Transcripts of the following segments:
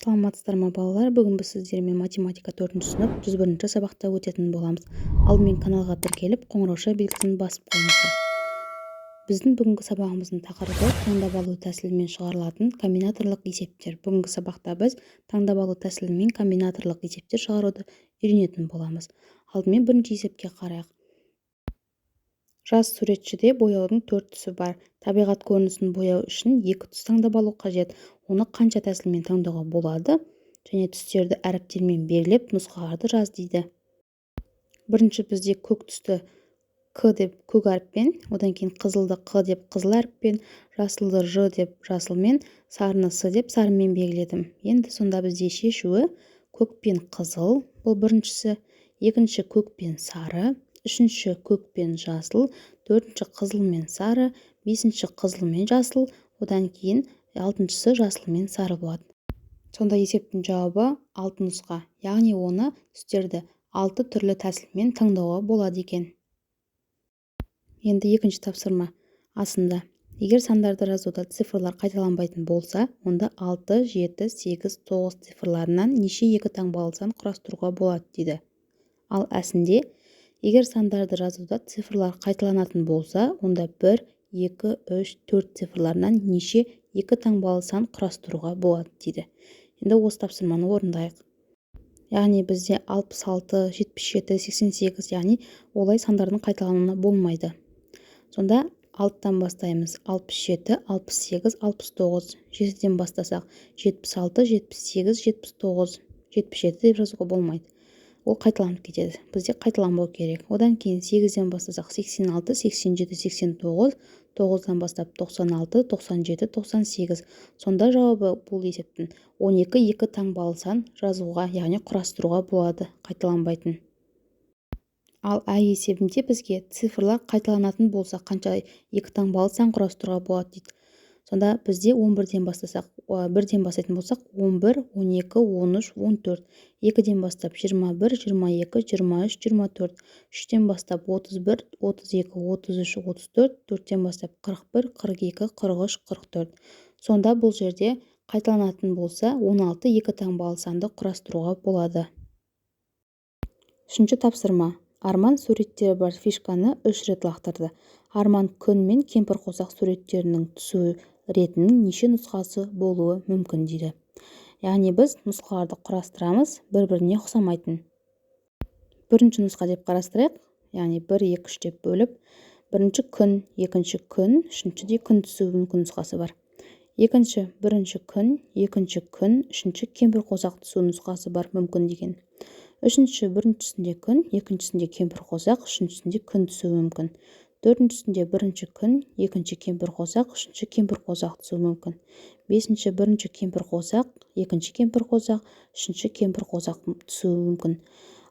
Саламатсыздар ма балалар? Бүгін біз сіздермен математика 4-ші сынып 101-ші сабақта өтетін боламыз. Алдымен каналға тіркеліп, қоңырауша белгісін басып қойыңыздар. Біздің бүгінгі сабағымыздың тақырыбы таңдап алу тәсілімен шығарылатын комбинаторлық есептер. Бүгінгі сабақта біз таңдап алу тәсілімен комбинаторлық есептер шығаруды үйренетін боламыз. Алдымен бірінші есепке қарайық. Жас суретшіде бояудың 4 түсі бар. Табиғат көрінісін бояу үшін 2 түс таңдап алу қажет. Оны қанша тәсілмен таңдауға болады? Және түстерді әріптермен белгілеп нұсқаларды жаз дейді. Бірінші бізде көк түсті К деп көк әріппен, одан кейін қызылды Қ деп қызыл әріппен, жасылды Ж деп жасылмен, сарыны С деп сарымен белгіледім. Енді сонда бізде шешуі көк пен қызыл, бұл біріншісі, екінші көк пен сары, үшінші көк пен жасыл, төртінші қызыл мен сары, бесінші қызыл мен жасыл, одан кейін алтыншысы жасыл мен сары болады. Сонда есептің жауабы 6 нұсқа, яғни оны түстерді 6 түрлі тәсілмен таңдауға болады екен. Енді екінші тапсырма астында. Егер сандарды жазуда цифрлар қайталанбайтын болса, онда 6, 7, 8, 9 цифрларынан неше 2 таңбалы сан құрастыруға болады дейді. Ал әсінде, егер сандарды жазуда цифрлар қайталанатын болса, онда 1, 2, 3, 4 цифрларынан неше 2 таңбалы сан құрастыруға болады дейді. Енді осы тапсырманы орындайық. Яғни бізде 66, 77, 88, яғни олай сандардың қайталануына болмайды. Сонда 6-тан бастаймыз. 67, 68, 69. 7-ден бастасақ 76, 78, 79, 77 деп жазуға болмайды. Ол қайталанып кетеді. Бізде қайталанбау керек. Одан кейін 8-ден бастасақ 86, 87, 89, 9-дан бастап 96, 97, 98. Сонда жауабы бұл есептің 12 2 таңбалы сан жазуға, яғни құрастыруға болады, қайталанбайтын. Ал әй есебінде бізге цифрлар қайталанатын болса, қанша 2 таңбалы сан құрастыруға болады дейді. Сонда бізде 11-ден бастасақ, 1-ден бастайтын болсақ 11, 12, 13, 14. 2-ден бастап 21, 22, 23, 24. 3-тен бастап 31, 32, 33, 34. 4-тен бастап 41, 42, 43, 44. Сонда бұл жерде қайталанатын болса 16 2 таңбалы санды құрастыруға болады. Үшінші тапсырма. Арман суреттері бар фишканы 3 рет лақтырды. Арман күн мен кемпір қосақ суреттерінің түсу ретінің неше нұсқасы болуы мүмкін дейді. Яғни біз нұсқаларды құрастырамыз, бір-біріне ұқсамайтын. Бірінші нұсқа деп қарастырайық, яғни 1, 2, 3 деп бөліп, бірінші күн, екінші күн, үшіншіде күн түсу мүмкін нұсқасы бар. Бірінші күн, екінші күн, үшінші кемпір қосақ түсу нұсқасы бар мүмкін деген. Біріншісінде күн, екіншісінде кемпір қосақ, үшіншісінде күн түсуі мүмкін. Төртіншісінде бірінші күн, екінші кемпір қосақ, үшінші кемпір қосақ түсуі мүмкін. Бірінші кемпір қосақ, екінші кемпір қосақ, үшінші кемпір қосақ түсуі мүмкін.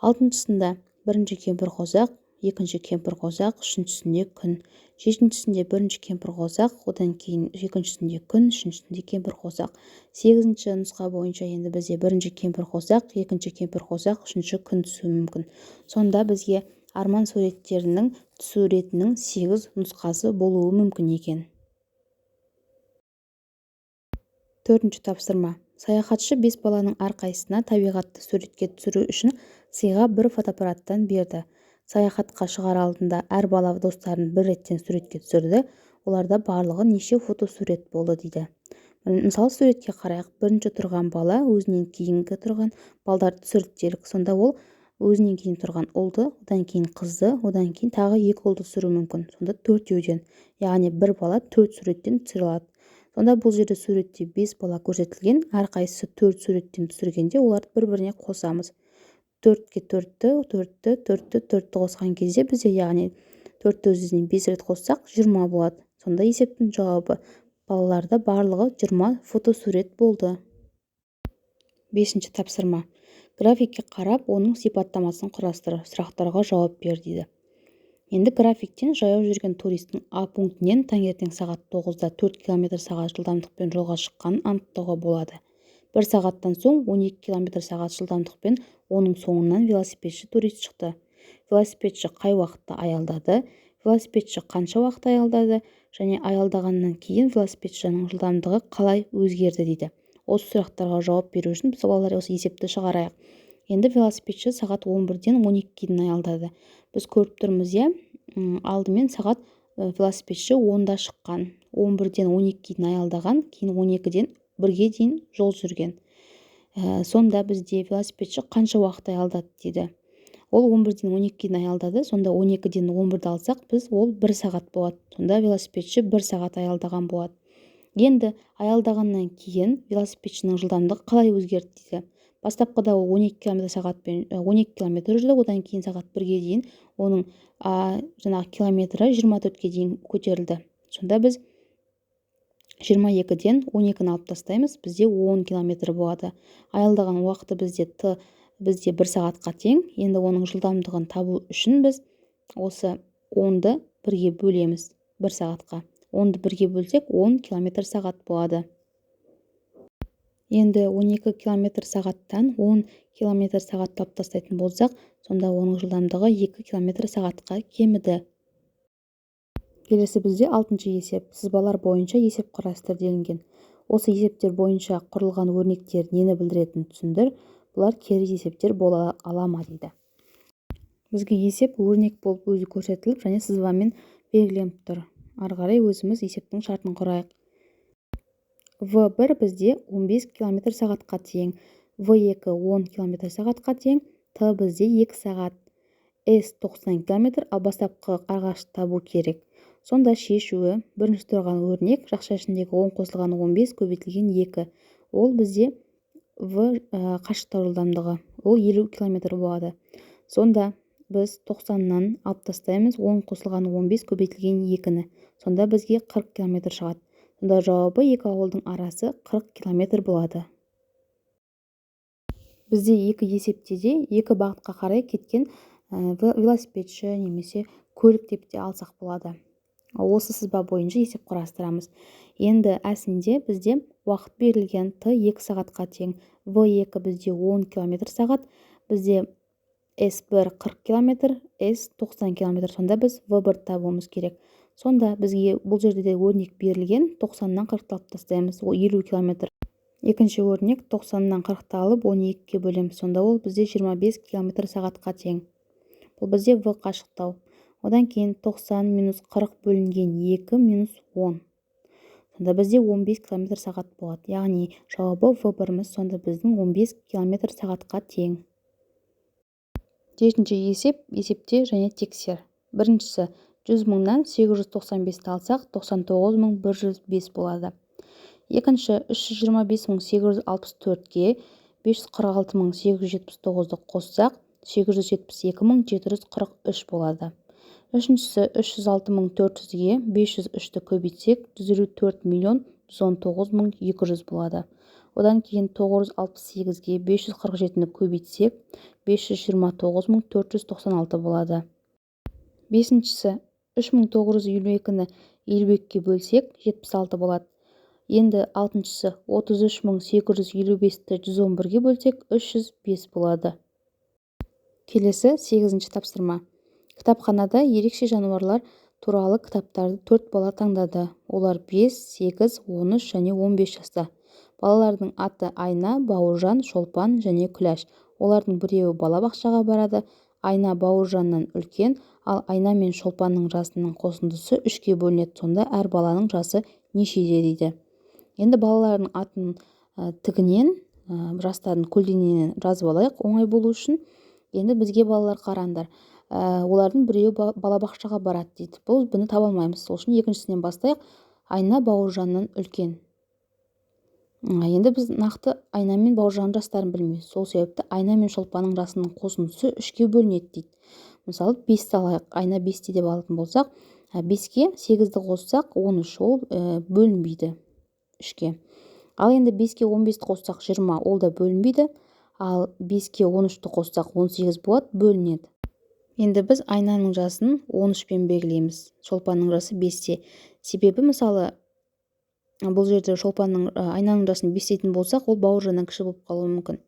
Алтыншысында бірінші кемпір қосақ, екінші кемпір қосақ, үшіншісінде күн. Жетіншісінде бірінші кемпір қосақ, одан кейін екіншісінде күн, үшіншісінде кемпір қосақ. 8-ші нұсқа бойынша енді бізде бірінші кемпір қосақ, екінші кемпір қосақ, үшінші күн түсуі мүмкін. Сонда бізге арман суреттерінің түсу ретінің 8 нұсқасы болуы мүмкін екен. Төртінші тапсырма. Саяхатшы 5 баланың әрқайсысына табиғатты суретке түсіру үшін сыйға бір фотоаппараттан берді. Саяхатқа шығар алдында әр бала достарын бір реттен суретке түсірді. Оларда барлығы неше фотосурет болды дейді. Мысалы суретке қарайық. Бірінші тұрған бала өзінен кейінгі тұрған балдарды түсірді делік. Сонда ол өзінен кейін тұрған ұлды, одан кейін қызды, одан кейін тағы 2 ұлды түсіру мүмкін. Сонда 4-еуден, яғни бір бала 4 суреттен түсіре алады. Сонда бұл жерде суретте 5 бала көрсетілген, әрқайсысы 4 суреттен түсіргенде оларды бір-біріне қосамыз. 4-ке 4-ті қосқан кезде бізде, яғни 4-ті өзінен 5 рет қоссақ 20 болады. Сонда есептің жауабы балаларда барлығы 20 фотосурет болды. 5-ші тапсырма. Графикке қарап, оның сипаттамасын құрастыр, сұрақтарға жауап бер дейді. Енді графиктен жаяу жүрген туристің А пунктінен таңертең сағат 9-да 4 км/сағат жылдамдықпен жолға шыққанын анықтауға болады. 1 сағаттан соң 12 км/сағат жылдамдықпен оның соңынан велосипедші турист шықты. Велосипедші қай уақытта аялдады, велосипедші қанша уақыт аялдады және аялдағаннан кейін велосипедшінің жылдамдығы қалай өзгерді дейді. Осы сұрақтарға жауап беру үшін біз балалар осы есепті шығарайық. Енді велосипедші сағат 11-ден 12-ге дейін аялдады. Біз көріп тұрмыз, алдымен сағат велосипедші 10-да шыққан, 11-ден 12-ге дейін аялдаған, кейін 12-ден 1-ге дейін жол жүрген. Сонда бізде велосипедші қанша уақыт аялдады дейді. Ол 11-ден 12-ге дейін аялдады, сонда 12-ден 11-ді алсақ, біз ол 1 сағат болады. Сонда велосипедші 1 сағат аялдаған болады. Енді аялдағаннан кейін велосипедшінің жылдамдығы қалай өзгерді дейді. Бастапқыда ол 12 км жүрді, одан кейін сағат 1-ге дейін оның километрі 24-ге дейін көтерілді. Сонда біз 22-ден 12-ні алып тастаймыз, бізде 10 км болады. Аялдаған уақыты бізде 1 сағатқа тең. Енді оның жылдамдығын табу үшін біз осы 10-ды 1-ге бөлеміз 1 сағатқа. 10-ды 1-ге бөлсек 10 км сағат болады. Енді 12 км сағаттан 10 км сағатты алып тастайтын болсақ, сонда оның жылдамдығы 2 км сағатқа кеміді. Келесі бізде 6-шы есеп. Сызбалар бойынша есеп құрастыр делінген. Осы есептер бойынша құрылған өрнектер нені білдіретінін түсіндір. Бұлар кері есептер бола ала ма дейді. Бізге есеп өрнек болып өзі көрсетіліп, және сызбамен белгіленіп тұр. Ары қарай өзіміз есептің шартын құрайық. В1 бізде 15 км сағатқа тең, В2 10 км сағатқа тең, Т бізде 2 сағат, С 90 км, ал бастапқы ағашты табу керек. Сонда шешуі, бірінші тұрған өрнек, жақша ішіндегі 10 қосылған 15 көбейтілген 2. Ол бізде В қашықтау жылдамдығы, ол 50 км болады. Сонда біз 90-нан алып тастаймыз 10 қосылған 15 көбейтілген 2-ні. Сонда бізге 40 км шығады. Сонда жауабы екі ауылдың арасы 40 км болады. Бізде екі есепте де екі бағытқа қарай кеткен велосипедші немесе көлік деп те алсақ болады. Осы сызба бойынша есеп құрастырамыз. Енді әсінде бізде уақыт берілген Т 2 сағатқа тең, В2 бізде 10 км сағат, бізде С1 40 км, С 90 км. Сонда біз В1 табуымыз керек. Сонда бізге бұл жерде де өрнек берілген, 90-нан 40-ты алып тастаймыз, ол 50 км. Екінші өрнек 90-нан 40-ты алып 12-ге бөлеміз, сонда ол бізде 25 км сағатқа тең. Бұл бізде В қашықтау. Одан кейін 90 минус 40 бөлінген 2 минус 10. Сонда бізде 15 км сағат болады. Яғни жауабы В1-міз сонда біздің 15 км сағатқа тең. Жетінші есеп, есепте және тексер. Біріншісі 100 мыңнан 895-ті алсақ 99.105 болады. Екінші 325.864-ге 546.879-ді қоссақ 872.743 болады. Үшіншісі 306.400-ге 503-ті көбейтсек 154.119.200 болады. Одан кейін 968-ге 547-ні көбейтсек 529.496 болады. Бесіншісі 3952-ні 52-ге бөлсек 76 болады. Енді алтыншысы 33.855-ті 111-ге бөлсек 305 болады. Келесі 8-ші тапсырма. Кітапханада ерекше жануарлар туралы кітаптарды 4 бала таңдады. Олар 5, 8, 13 және 15 жаста. Балалардың аты Айна, Бауыржан, Шолпан және Күләш. Олардың біреуі балабақшаға барады. Айна Бауыржаннан үлкен, ал Айна мен Шолпанның жасының қосындысы 3-ке бөлінеді. Сонда әр баланың жасы нешеде дейді. Енді балалардың атын тігінен, жастарын көлденеңінен жазып алайық, оңай болу үшін. Енді бізге балалар қараңдар. Олардың біреуі балабақшаға барады дейді. Бұл бұны таба алмаймыз. Сол үшін екіншісінен бастайық. Айна Бауыржаннан үлкен. Енді біз нақты Айна мен Бауыржанның жастарын білмейміз. Сол себепті Айна мен Шолпанның жасының қосындысы 3-ке бөлінеді дейді. Мысалы 5-ті алайық. Айна 5-те деп алатын болсақ, 5-ке 8-ді қоссақ 13, ол бөлінбейді 3-ке. Ал енді 5-ке 15-ті қоссақ 20, ол да бөлінбейді. Ал 5-ке 13-ті қоссақ 18 болады, бөлінеді. Енді біз Айнаның жасын 13-пен белгілейміз. Шолпанның жасы 5-те. Себебі мысалы бұл жерде Айнаның жасын 5 дейтін болсақ, ол Бауыржаннан кіші болып қалуы мүмкін.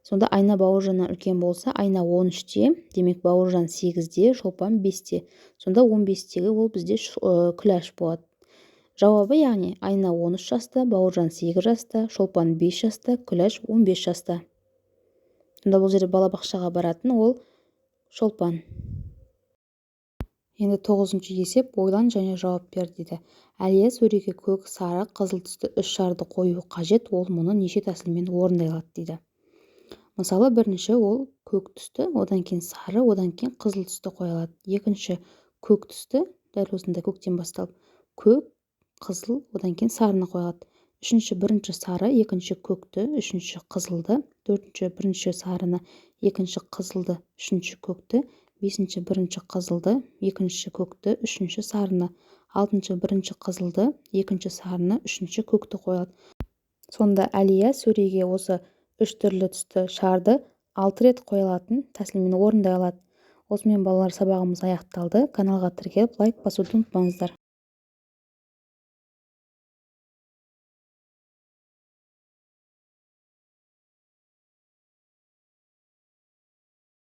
Сонда Айна Бауыржаннан үлкен болса, Айна 13-те, демек Бауыржан 8-де, Шолпан 5-те. Сонда 15-тегі ол бізде Күләш болады. Жауабы яғни Айна 13 жаста, Бауыржан 8 жаста, Шолпан 5 жаста, Күләш 15 жаста. Сонда бұл жерде балабақшаға баратын ол Шолпан. Енді 9-шы есеп ойлан және жауап бер дейді. Әлия сөреге көк, сары, қызыл түсті 3 шарды қою қажет, ол мұны неше тәсілмен орындай алады дейді. Мысалы, бірінші ол көк түсті, одан кейін сары, одан кейін қызыл түсті қоя алады. Екінші көк түсті, дәл осындай көктен басталып, көк, қызыл, одан кейін сарыны қоя алады. Үшінші бірінші сары, екінші көкті, үшінші қызылды, төртінші бірінші сарыны, екінші қызылды, үшінші көкті, бесінші бірінші қызылды, екінші көкті, үшінші сарыны, алтыншы бірінші қызылды, екінші сарыны, үшінші көкті қояды. Сонда Әлия сөреге осы 3 түрлі түсті шарды 6 рет қойылатын тәсілмен орындай алады. Осымен балалар сабағымыз аяқталды. Каналға тіркеліп лайк басуды ұмытпаңыздар.